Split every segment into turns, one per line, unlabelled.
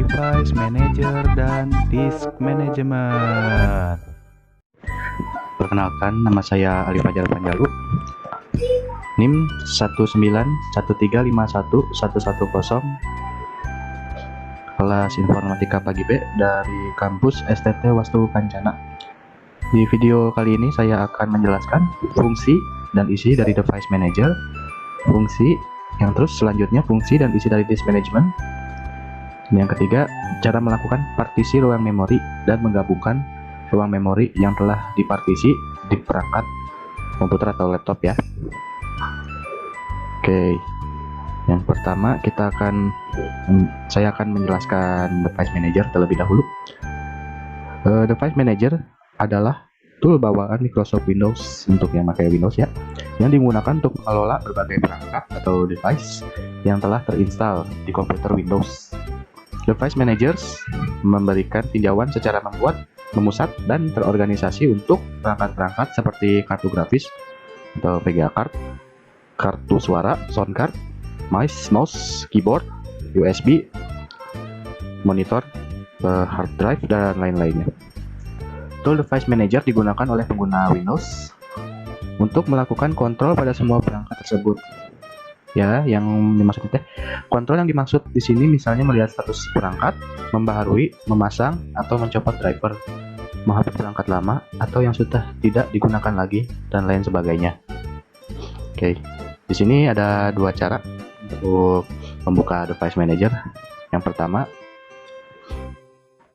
Device Manager dan Disk Management. Perkenalkan, nama saya Ali Fajar Panjalu, NIM 191351110, kelas Informatika Pagi B dari kampus STT Wastu Kancana. Di video kali ini saya akan menjelaskan fungsi dan isi dari Device Manager, fungsi yang terus selanjutnya fungsi dan isi dari Disk Management. Dan yang ketiga, cara melakukan partisi ruang memori dan menggabungkan ruang memori yang telah dipartisi di perangkat komputer atau laptop ya. Oke, yang pertama saya akan menjelaskan Device Manager terlebih dahulu. Device Manager adalah tool bawaan Microsoft Windows untuk yang pakai Windows ya, yang digunakan untuk mengelola berbagai perangkat atau device yang telah terinstall di komputer Windows. Device Managers memberikan tinjauan secara membuat, memusat, dan terorganisasi untuk perangkat-perangkat seperti kartu grafis atau VGA card, kartu suara, sound card, mouse, keyboard, USB, monitor, hard drive, dan lain-lainnya. Tool Device Manager digunakan oleh pengguna Windows untuk melakukan kontrol pada semua perangkat tersebut. Ya, yang dimaksud itu kontrol yang dimaksud di sini misalnya melihat status perangkat, membaharui, memasang atau mencopot driver, menghapus perangkat lama atau yang sudah tidak digunakan lagi, dan lain sebagainya. Oke, di sini ada dua cara untuk membuka Device Manager. Yang pertama,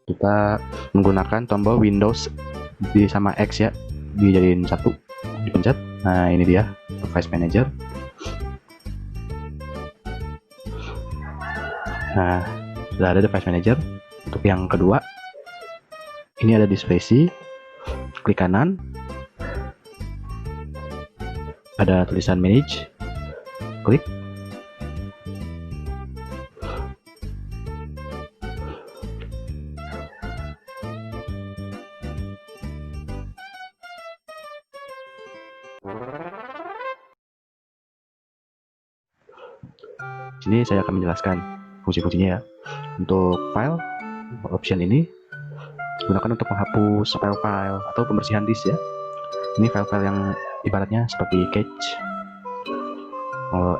kita menggunakan tombol Windows sama X ya, dijadiin satu, dipencet. Nah, ini dia Device Manager. Nah, sudah ada Device Manager. Untuk yang kedua, ini ada display C, klik kanan, ada tulisan Manage, klik. Sini saya akan menjelaskan fungsi-fungsinya ya. Untuk file option ini gunakan untuk menghapus file-file atau pembersihan disk ya. Ini file-file yang ibaratnya seperti cache.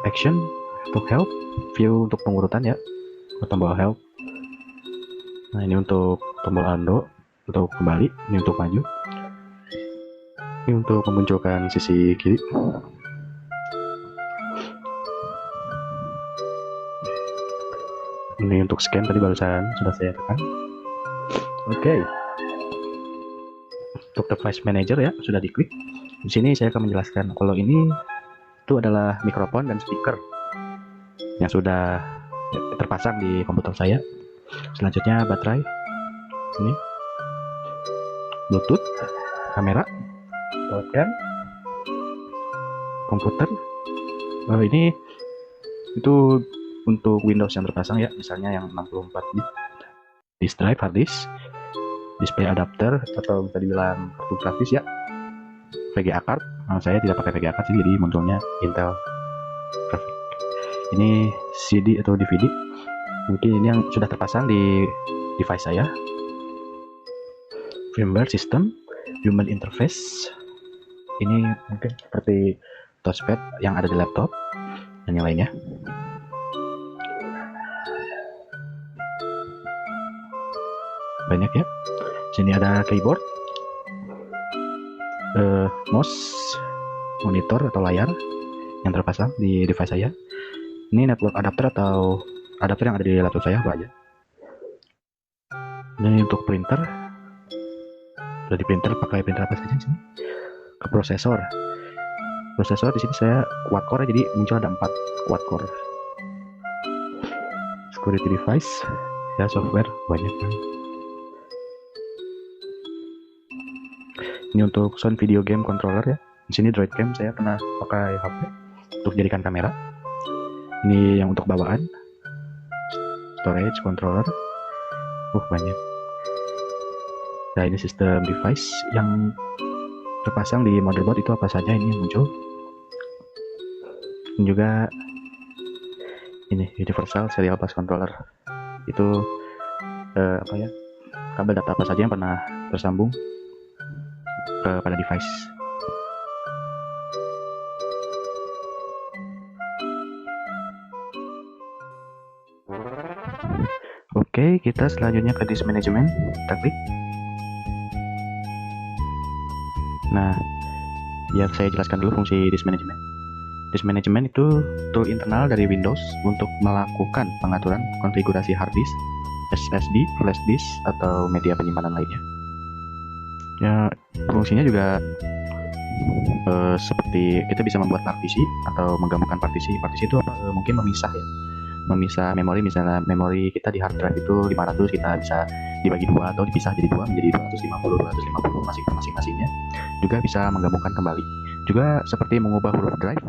Action untuk help, view untuk pengurutan ya, tombol help. Nah, ini untuk tombol undo untuk kembali, ini untuk maju, ini untuk memunculkan sisi kiri. Ini untuk scan, tadi barusan sudah saya tekan. Oke. Untuk Device Manager ya, sudah diklik. Di sini saya akan menjelaskan kalau ini itu adalah mikrofon dan speaker yang sudah terpasang di komputer saya. Selanjutnya baterai. Ini Bluetooth, kamera, webcam, komputer. Ini itu untuk Windows yang terpasang ya, misalnya yang 64 bit, disk drive, hard disk, display adapter atau bisa dibilang kartu grafis ya, VGA card. Nah, saya tidak pakai VGA card sih, jadi munculnya Intel graphic. Ini CD atau DVD, mungkin ini yang sudah terpasang di device saya. Firmware system, human interface, ini mungkin seperti touchpad yang ada di laptop dan yang lainnya. Banyak ya. Sini ada keyboard, mouse, monitor atau layar yang terpasang di device saya. Ini network adapter atau adapter yang ada di laptop saya apa aja. Ini untuk printer. Sudah di printer, pakai printer apa saja di sini. Ke prosesor. Prosesor di sini saya quad core, jadi muncul ada 4 quad core. Security device ya, software banyak kan. Ini untuk sound video game controller ya. Di sini Droid Cam, saya pernah pakai HP untuk jadikan kamera. Ini yang untuk bawaan. Storage controller. Banyak. Nah, ini sistem device yang terpasang di motherboard itu apa saja ini yang muncul. Dan juga ini Universal Serial Bus Controller. Itu apa ya, kabel data apa saja yang pernah tersambung pada device. Oke, kita selanjutnya ke disk management. Kita klik. Nah, biar saya jelaskan dulu fungsi disk management. Disk management itu tool internal dari Windows untuk melakukan pengaturan konfigurasi hard disk, SSD, flash disk, atau media penyimpanan lainnya. Ya, fungsinya juga seperti kita bisa membuat partisi atau menggabungkan partisi. Partisi itu apa? Mungkin memisah ya. Memisah memori, misalnya memori kita di hard drive itu 500, kita bisa dibagi dua atau dipisah jadi dua menjadi 250 masing-masingnya. Juga bisa menggabungkan kembali. Juga seperti mengubah huruf drive.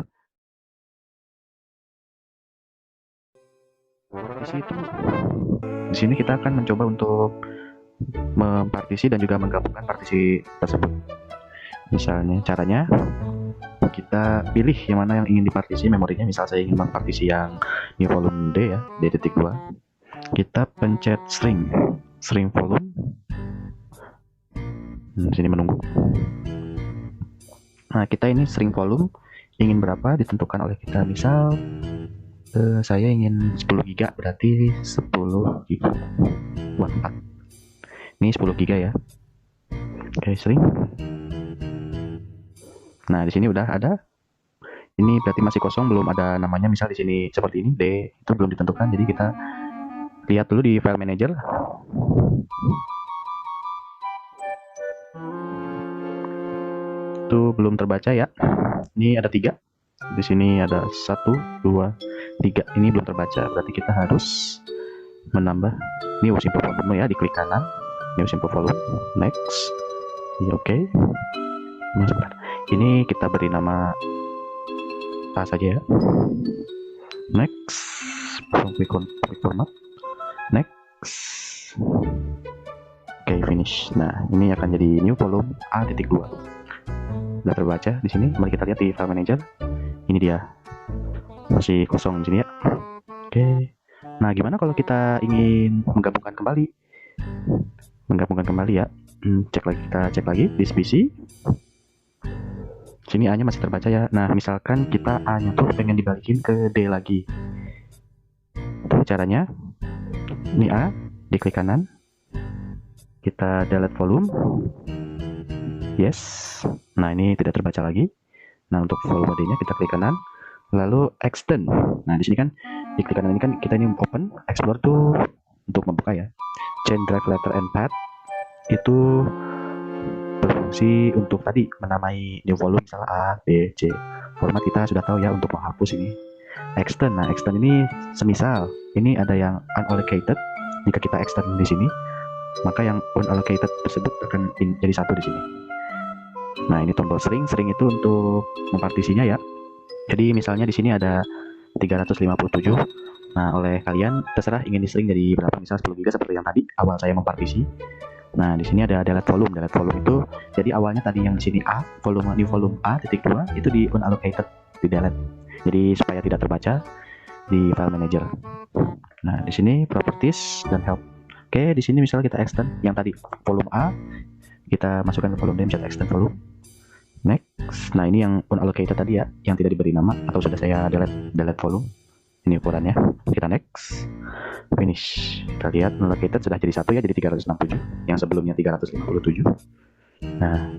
Di sini kita akan mencoba untuk mempartisi dan juga menggabungkan partisi tersebut. Misalnya caranya kita pilih yang mana yang ingin dipartisi memorinya. Misal saya ingin mempartisi yang new volume D ya, D.2. Kita pencet string volume. Sini menunggu. Nah, kita ini string volume ingin berapa ditentukan oleh kita. Misal saya ingin 10 GB, berarti 10 GB. 4. Ini 10 GB ya. Oke, string. Nah, di sini udah ada. Ini berarti masih kosong, belum ada namanya. Misal di sini seperti ini, D itu belum ditentukan. Jadi kita lihat dulu di file manager. Itu belum terbaca ya. Ini ada 3. Di sini ada 1, 2, 3. Ini belum terbaca. Berarti kita harus menambah new simple volume ya, diklik kanan. New simple volume. Next. Ya, oke. Sebentar. Ini kita beri nama A saja ya. Next. Quick format. Next. Oke, finish. Nah, ini akan jadi new volume A.2. Sudah terbaca di sini. Mari kita lihat di file manager. Ini dia. Masih kosong di sini ya. Oke. Nah, gimana kalau kita ingin menggabungkan kembali? Menggabungkan kembali ya. Kita cek lagi di PC. Sini A-nya masih terbaca ya. Nah, misalkan kita A-nya tuh pengen dibalikin ke D lagi. Itu caranya. Ini A, diklik kanan. Kita delete volume. Yes. Nah, ini tidak terbaca lagi. Nah, untuk volume D-nya kita klik kanan. Lalu extend. Nah, di sini kan di klik kanan ini kan kita ini open, explore tuh untuk membuka ya. Change drive letter and path itu berfungsi untuk tadi menamai new volume, misalnya A, B, C. Format kita sudah tahu ya untuk menghapus ini. Extend. Nah, extend ini semisal ini ada yang unallocated. Jika kita extend di sini, maka yang unallocated tersebut akan jadi satu di sini. Nah, ini tombol string itu untuk mempartisinya ya. Jadi misalnya di sini ada 357. Nah, oleh kalian terserah ingin di string jadi berapa, misal 10 GB seperti yang tadi awal saya mempartisi. Nah, di sini ada delete volume. Delete volume itu jadi awalnya tadi yang di sini A, new volume A.2 itu di unallocated, di delete. Jadi supaya tidak terbaca di file manager. Nah, di sini properties dan help. Oke, di sini misalnya kita extend yang tadi volume A, kita masukkan ke volume D, misalnya extend volume. Next. Nah, ini yang unallocated tadi ya, yang tidak diberi nama atau sudah saya delete volume. Ini ukurannya. Kita next. Finish. Kita lihat unallocated sudah jadi satu ya, jadi 367 yang sebelumnya 357. Nah,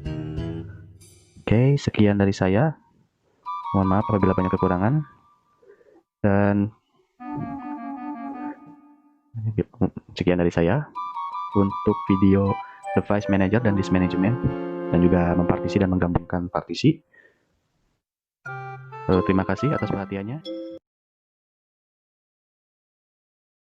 oke, sekian dari saya. Mohon maaf apabila banyak kekurangan. Dan sekian dari saya untuk video device manager dan disk management, dan juga mempartisi dan menggabungkan partisi. Terima kasih atas perhatiannya.